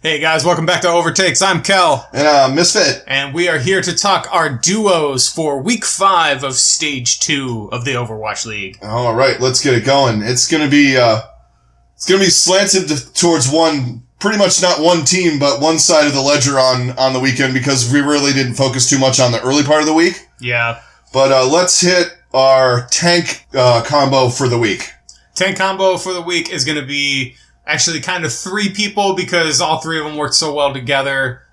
Hey guys, welcome back to Overtakes. I'm Kel. And Misfit. And we are here to talk our duos for Week 5 of Stage 2 of the Overwatch League. All right, let's get it going. It's gonna be slanted towards pretty much not one team, but one side of the ledger on the weekend because we really didn't focus too much on the early part of the week. Yeah. But let's hit our tank combo for the week. Tank combo for the week is going to be actually kind of 3 people because all 3 of them worked so well together,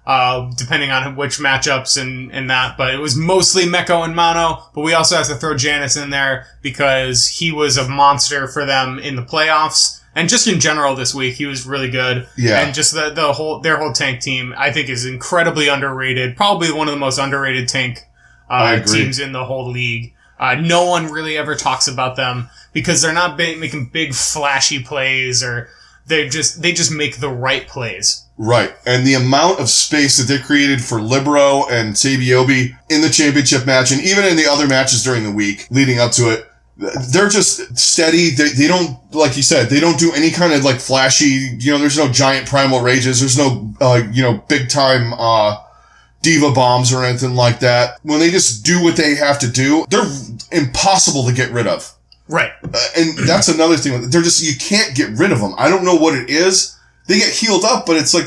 depending on which matchups and that. But it was mostly Meko and Mono, but we also have to throw Janice in there because he was a monster for them in the playoffs. And just in general this week, he was really good. Yeah. And just their whole tank team, I think, is incredibly underrated. Probably one of the most underrated tank teams in the whole league. No one really ever talks about them because they're not making big flashy plays, or they just make the right plays. Right. And the amount of space that they created for Libero and Sabiobi in the championship match, and even in the other matches during the week leading up to it, they're just steady. They don't, like you said, they don't do any kind of like flashy, there's no giant primal rages. There's no, big time, diva bombs or anything like that. When they just do what they have to do, they're impossible to get rid of. Right. And that's another thing. You can't get rid of them. I don't know what it is. They get healed up, but it's like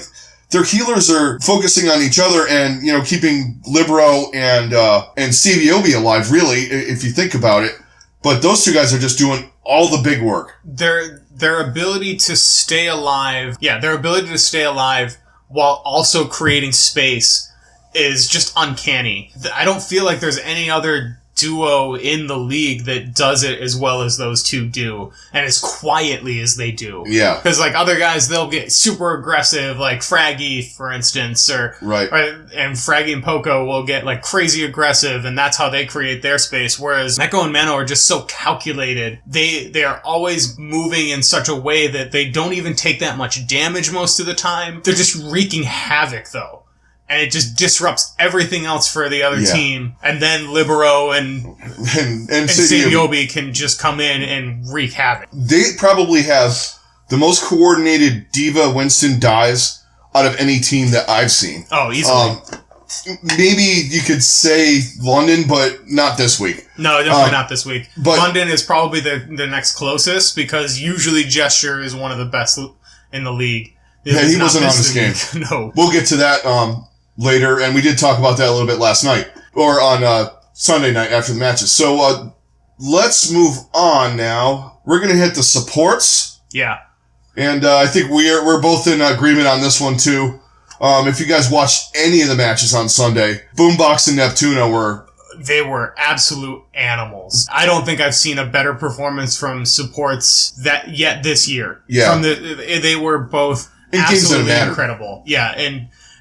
their healers are focusing on each other and, keeping Libero and Sabiobi alive, really, if you think about it. But those 2 guys are just doing all the big work. Their ability to stay alive. Yeah, their ability to stay alive while also creating space is just uncanny. I don't feel like there's any other duo in the league that does it as well as those 2 do, and as quietly as they do. Yeah. Because like other guys, they'll get super aggressive, like Fraggy, for instance, and Fraggy and Poco will get like crazy aggressive, and that's how they create their space. Whereas Meko and Mano are just so calculated. They are always moving in such a way that they don't even take that much damage most of the time. They're just wreaking havoc though. And it just disrupts everything else for the other team. And then Libero and Sabiobi can just come in and wreak havoc. They probably have the most coordinated Diva Winston dives out of any team that I've seen. Oh, easily. Maybe you could say London, but not this week. No, definitely not this week. But London is probably the next closest because usually Gesture is one of the best in the league. He wasn't on this game. No. We'll get to that later, and we did talk about that a little bit last night, or on Sunday night after the matches. So let's move on now. We're going to hit the supports. Yeah. And I think we're both in agreement on this one, too. If you guys watched any of the matches on Sunday, Boombox and Neptuno were absolute animals. I don't think I've seen a better performance from supports yet this year. Yeah. They were both absolutely incredible. Yeah,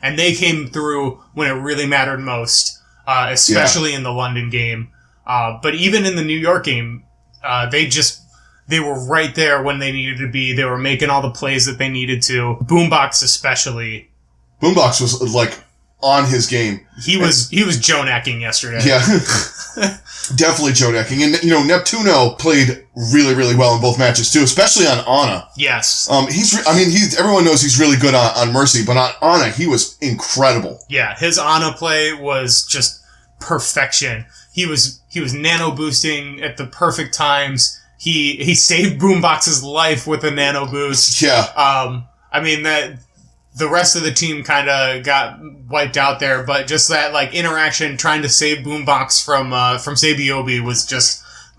and they came through when it really mattered most, especially in the London game. But even in the New York game, they were right there when they needed to be. They were making all the plays that they needed to. Boombox especially. Boombox was like on his game. He was Jonacking yesterday. Yeah. Definitely Jonacking. And, Neptuno played really, really well in both matches, too, especially on Ana. Yes. Everyone knows he's really good on Mercy, but on Ana, he was incredible. Yeah, his Ana play was just perfection. He was nano boosting at the perfect times. He saved Boombox's life with a nano boost. Yeah. The rest of the team kind of got wiped out there, but just that like interaction trying to save Boombox from Sabiobi was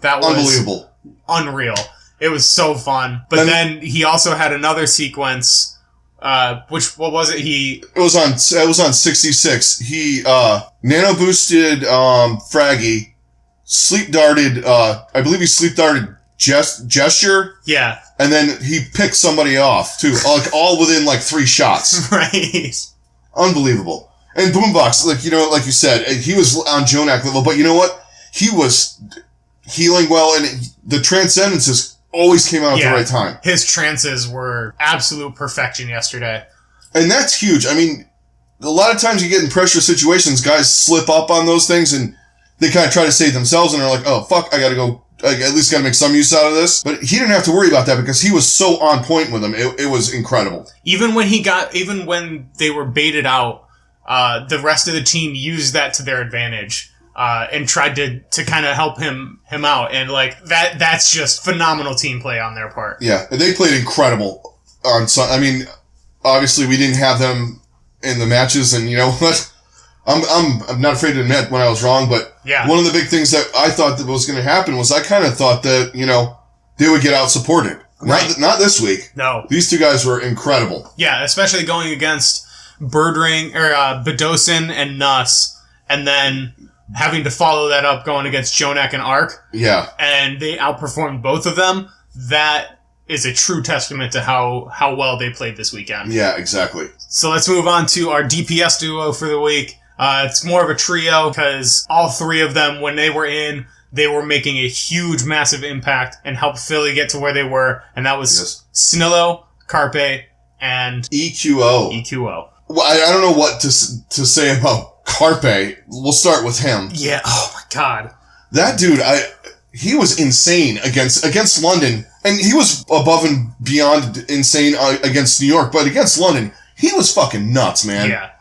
unbelievable, unreal. It was so fun. But then he also had another sequence. What was it? It was on 66. He nano boosted Fraggy, sleep darted. I believe he sleep darted Gesture. Yeah. And then he picked somebody off, too. All within, 3 shots. Right. Unbelievable. And Boombox, like you said, he was on Jonak level, but you know what? He was healing well, and the transcendences always came out at the right time. His trances were absolute perfection yesterday. And that's huge. I mean, a lot of times you get in pressure situations, guys slip up on those things, and they kind of try to save themselves, and they're like, oh, fuck, I gotta go at least got to make some use out of this. But he didn't have to worry about that because he was so on point with them. It was incredible. Even when they were baited out, the rest of the team used that to their advantage and tried to kind of help him out. And like that's just phenomenal team play on their part. Yeah, they played incredible on I mean, obviously we didn't have them in the matches, and you know what? I'm not afraid to admit when I was wrong, but one of the big things that I thought that was going to happen was I kind of thought that, you know, they would get out supported. Right. Not this week. No. These two guys were incredible. Yeah, especially going against Birdring or Bedosin and Nuss, and then having to follow that up going against Jonak and Ark. Yeah. And they outperformed both of them. That is a true testament to how well they played this weekend. Yeah, exactly. So let's move on to our DPS duo for the week. It's more of a trio because all three of them, when they were in, they were making a huge, massive impact and helped Philly get to where they were. And that was Snillo, Carpe, and EQO. Well, I don't know what to say about Carpe. We'll start with him. Yeah. Oh my God. That dude, he was insane against London, and he was above and beyond insane against New York. But against London, he was fucking nuts, man. Yeah.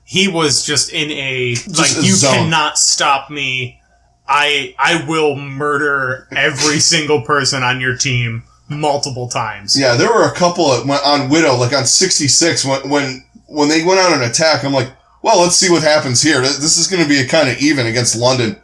He was just in you zone. Cannot stop me. I will murder every single person on your team multiple times. Yeah, there were a couple on Widow, like on 66, when they went out on attack, I'm like, well, let's see what happens here. This is going to be a kind of even against London.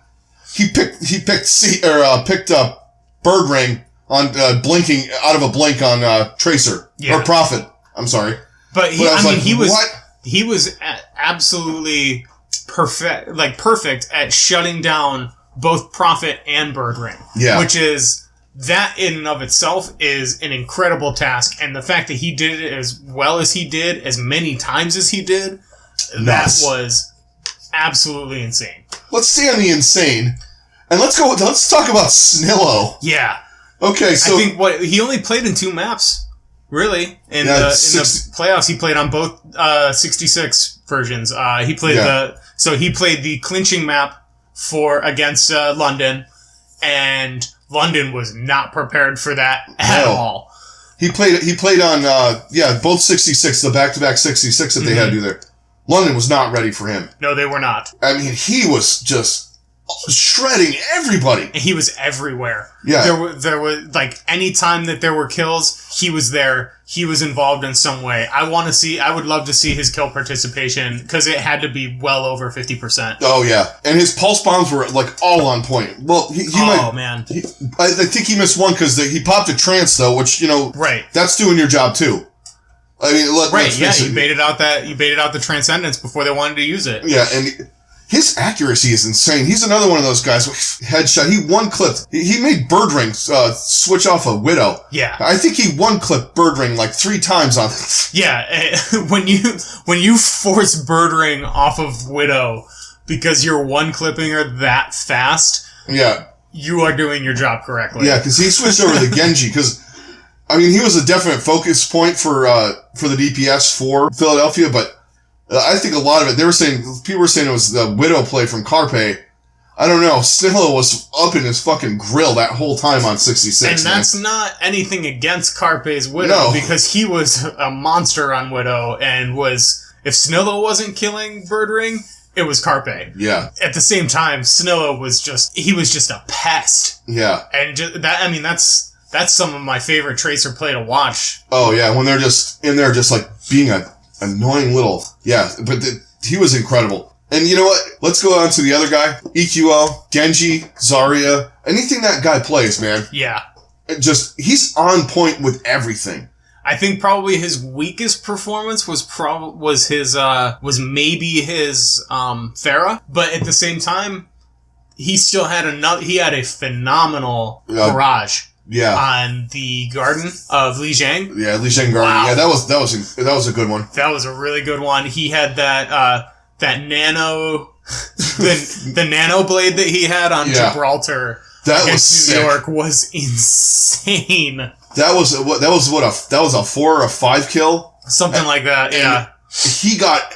He picked up Birdring on blinking out of a blink on Tracer or Prophet. I'm sorry, but he was absolutely perfect at shutting down both Prophet and Birdring. Yeah. Which is, that in and of itself is an incredible task. And the fact that he did it as well as he did, as many times as he did, that was absolutely insane. Let's stay on the insane. And let's talk about Snillo. Yeah. Okay, so I think he only played in 2 maps. Really, in the playoffs, he played on both 66 versions. He played the clinching map against London, and London was not prepared for that at all. He played on both 66, the back-to-back 66 that they had to do there. London was not ready for him. No, they were not. I mean, he was just shredding everybody. And he was everywhere. Yeah. There was like any time that there were kills, he was there. He was involved in some way. I would love to see his kill participation because it had to be well over 50%. Oh yeah. And his pulse bombs were like all on point. Well, man. I think he missed one because he popped a trance though, which, you know, that's doing your job too. I mean, you baited out the transcendence before they wanted to use it. Yeah, and his accuracy is insane. He's another one of those guys with headshot. He one-clipped. He made Birdring switch off a Widow. Yeah. I think he one-clipped Birdring like 3 times on it. Yeah. When you force Birdring off of Widow because you're one-clipping her that fast, you are doing your job correctly. Yeah, because he switched over to Genji because, I mean, he was a definite focus point for the DPS for Philadelphia, but I think a lot of it, people were saying it was the Widow play from Carpe. I don't know. Snillo was up in his fucking grill that whole time on 66. And that's not anything against Carpe's Widow, because he was a monster on Widow and if Snillo wasn't killing Birdring, it was Carpe. Yeah. At the same time, Snillo was just a pest. Yeah. And that's some of my favorite Tracer play to watch. Oh yeah, when they're just in there just like being a annoying little... Yeah, but he was incredible. And you know what? Let's go on to the other guy. EQO, Genji, Zarya. Anything that guy plays, man. Yeah. He's on point with everything. I think probably his weakest performance was maybe his Pharah. But at the same time, he still had a phenomenal barrage. Yeah. On the Garden of Li Jiang. Yeah, Li Jiang Garden. Wow. Yeah, that was a good one. That was a really good one. He had that nano the nano blade that he had on Gibraltar. That was sick. New York was insane. That was a 4 or a 5 kill. Something like that. Yeah. He got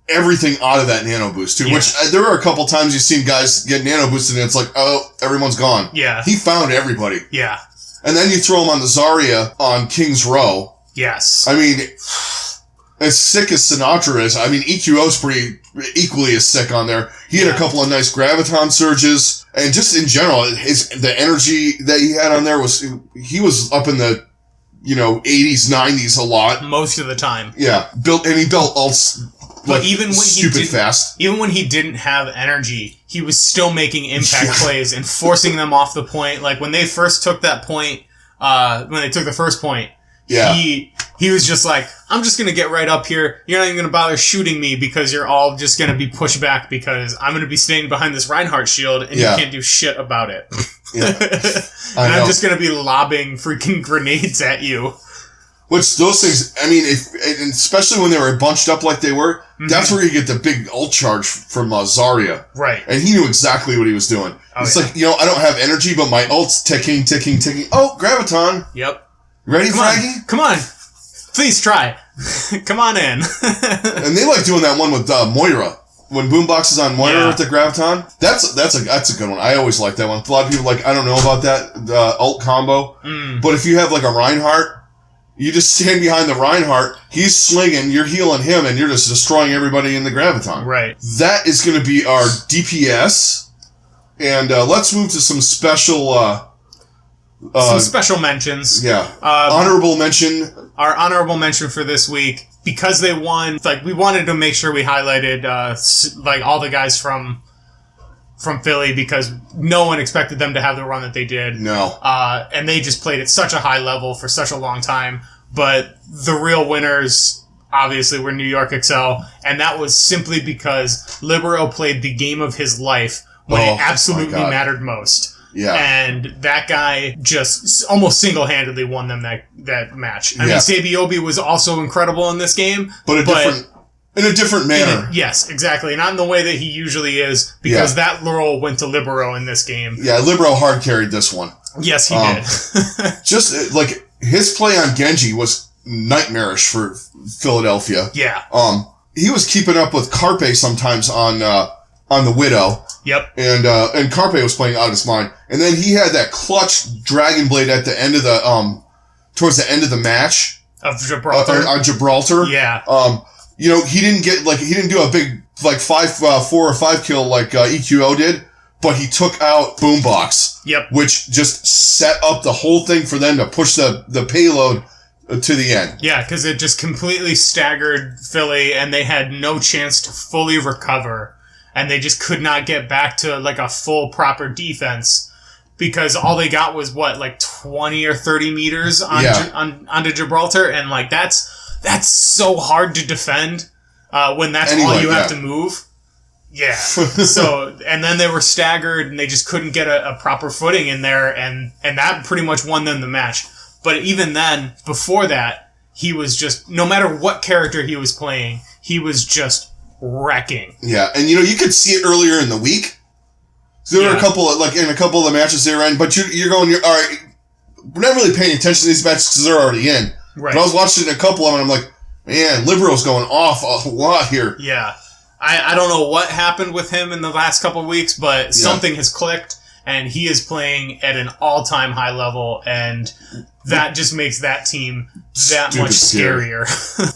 everything out of that nano boost too, which there are a couple times you've seen guys get nano boosted and it's like, oh, everyone's gone. Yeah. He found everybody. Yeah. And then you throw him on the Zarya on King's Row. Yes. I mean, as sick as Sinatra is, I mean, EQO's pretty equally as sick on there. He had a couple of nice graviton surges, and just in general, the energy that he had on there he was up in the, 80s, 90s a lot. Most of the time. Yeah. He built ults. But even when fast. Even when he didn't have energy, he was still making impact plays and forcing them off the point. Like when they first took that point, when they took the first point, he was just like, I'm just going to get right up here. You're not even going to bother shooting me because you're all just going to be pushed back because I'm going to be standing behind this Reinhardt shield and you can't do shit about it. Yeah. And I'm just going to be lobbing freaking grenades at you. Which those things, I mean, especially when they were bunched up like they were, that's where you get the big ult charge from Zarya. Right. And he knew exactly what he was doing. It's like, I don't have energy, but my ult's ticking. Oh, Graviton. Yep. Ready, Fraggy? Come on. Please try. Come on in. And they like doing that one with Moira. When Boombox is on Moira with the Graviton. That's a good one. I always like that one. A lot of people I don't know about that ult combo. But if you have like a Reinhardt, you just stand behind the Reinhardt, he's slinging, you're healing him, and you're just destroying everybody in the Graviton. Right. That is going to be our DPS. And let's move to some special... some special mentions. Yeah. Honorable mention. Our honorable mention for this week, because they won, we wanted to make sure we highlighted, all the guys from Philly, because no one expected them to have the run that they did. No. And they just played at such a high level for such a long time. But the real winners, obviously, were New York Excel. And that was simply because Libero played the game of his life when it absolutely mattered most. Yeah. And that guy just almost single-handedly won them that match. I mean, Sabiobi was also incredible in this game. But in a different manner. Yes, exactly. Not in the way that he usually is, because that role went to Libero in this game. Yeah, Libero hard carried this one. Yes, he did. Just, his play on Genji was nightmarish for Philadelphia. Yeah. He was keeping up with Carpe sometimes on the Widow. Yep. And Carpe was playing out of his mind. And then he had that clutch Dragon Blade at the end of the, towards the end of the match. Of Gibraltar. On Gibraltar. Yeah. He didn't he didn't do a big, 4 or 5 kill like EQO did, but he took out Boombox. Yep. Which just set up the whole thing for them to push the payload to the end. Yeah, because it just completely staggered Philly, and they had no chance to fully recover. And they just could not get back to a full proper defense, because all they got was 20 or 30 meters onto Gibraltar, and that's so hard to defend when that's all you have to move. Yeah. So, and then they were staggered, and they just couldn't get a proper footing in there, and that pretty much won them the match. But even then, before that, he was just, no matter what character he was playing, he was just wrecking. Yeah, and you could see it earlier in the week. So there were a couple of, in a couple of the matches they were in, but you're all right, we're not really paying attention to these matches because they're already in. Right. But I was watching a couple of them and I'm like, man, Libero's going off a lot here. Yeah. I don't know what happened with him in the last couple of weeks, but something has clicked, and he is playing at an all-time high level, and that just makes that team that much scarier.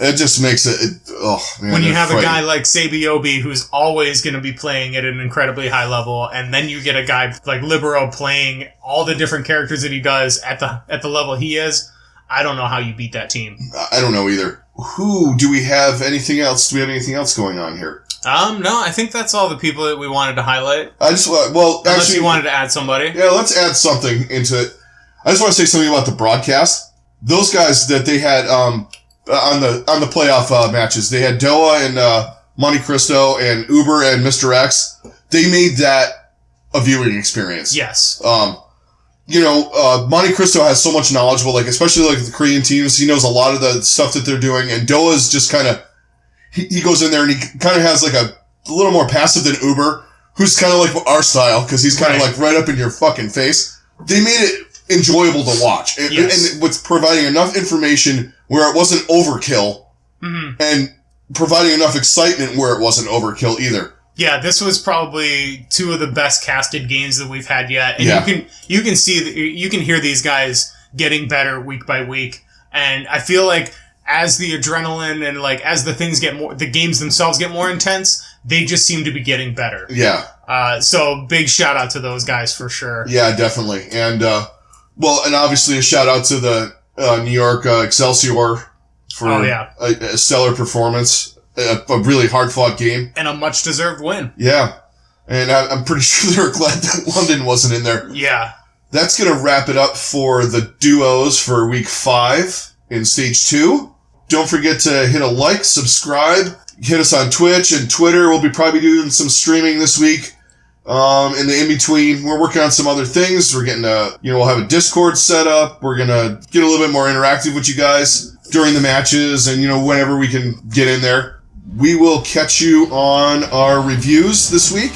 It just makes it man. When you have a guy like Sabiobi, who's always going to be playing at an incredibly high level, and then you get a guy like Libero playing all the different characters that he does at the level he is, I don't know how you beat that team. I don't know either. Do we have anything else? Do we have anything else going on here? No, I think that's all the people that we wanted to highlight. Unless you wanted to add somebody. Yeah, let's add something into it. I just want to say something about the broadcast. Those guys that they had on the playoff matches, they had Doa and Monte Cristo and Uber and Mr. X. They made that a viewing experience. Yes. Monte Cristo has so much knowledge, but especially the Korean teams, he knows a lot of the stuff that they're doing, and Doa's just kind of, he goes in there and he kind of has a little more passive than Uber, who's kind of like our style, because he's kind of right up in your fucking face. They made it enjoyable to watch, and with providing enough information where it wasn't overkill, and providing enough excitement where it wasn't overkill either. Yeah, this was probably two of the best casted games that we've had yet. And you can see, you can hear these guys getting better week by week. And I feel like as the adrenaline and like as the things get more, the games themselves get more intense, they just seem to be getting better. Yeah. So big shout out to those guys for sure. Yeah, definitely. And, and obviously a shout out to the New York Excelsior for a stellar performance. A really hard-fought game. And a much-deserved win. Yeah. And I'm pretty sure they were glad that London wasn't in there. Yeah. That's going to wrap it up for the duos for week 5 in stage 2. Don't forget to hit a like, subscribe, hit us on Twitch and Twitter. We'll be probably doing some streaming this week. In the in-between, we're working on some other things. We're getting we'll have a Discord set up. We're going to get a little bit more interactive with you guys during the matches and, whenever we can get in there. We will catch you on our reviews this week.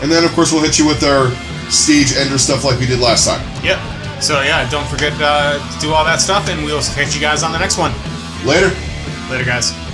And then, of course, we'll hit you with our stage ender stuff like we did last time. Yep. So, don't forget to do all that stuff, and we'll catch you guys on the next one. Later. Later, guys.